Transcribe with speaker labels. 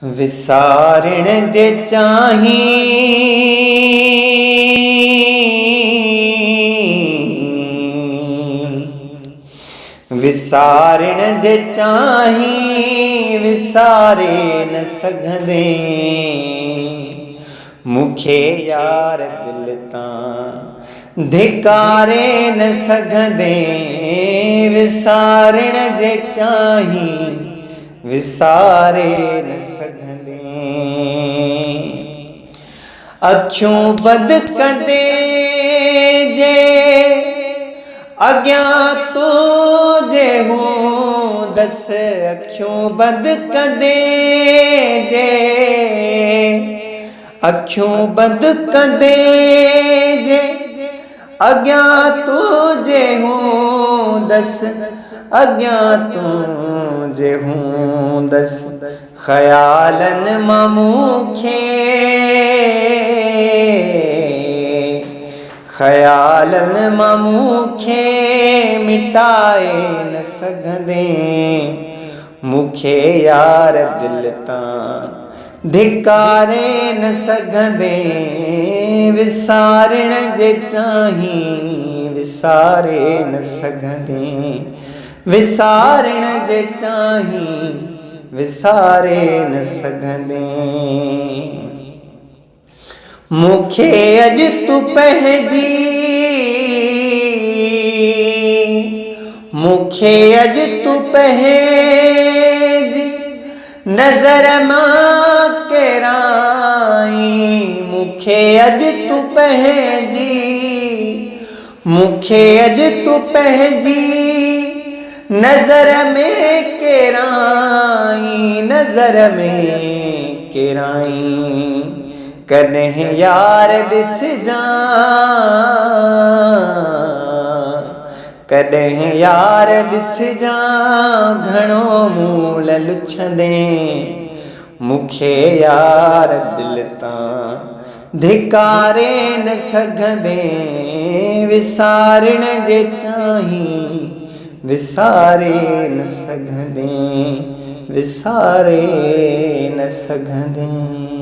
Speaker 1: विसारण जे चाही विसारण जे चाही विसारे न सघंदे मुखे यार दिल तां धिकारे न सघंदे विसारण जे चाही विसारे न सघंदे अखियूं बंद कंदे जे अॻियां तो जे हूंदसि अखियूं बंद कंदे जे अखियूं बंद कंदे जे अॻियां तो जे हूंदसि अॻियां तो जे हूंदसि ख़यालनि मां मूंखे ख़यालनि मां मूंखे मिटाए न सघंदे मूंखे यार दिल तां धिकारे न सघंदे विसारण जे चाही विसारे न सघंदे विसारण जे चाही विसारे न सघंदे मूंखे अॼु तूं पंहिंजी मूंखे अॼु तूं पंहिंजी नज़र मां केराई मूंखे अॼु तूं पंहिंजी मूंखे अॼु तूं पंहिंजी नज़र में केराई नज़र में केराई कॾहिं यार ॾिसजां कॾहिं यार ॾिसजां घणो मूल लुछंदे मूंखे यार दिल तां धिकारे न सघंदे विसारण जे चाही विसारे न सघंदे विसारे न सघंदे।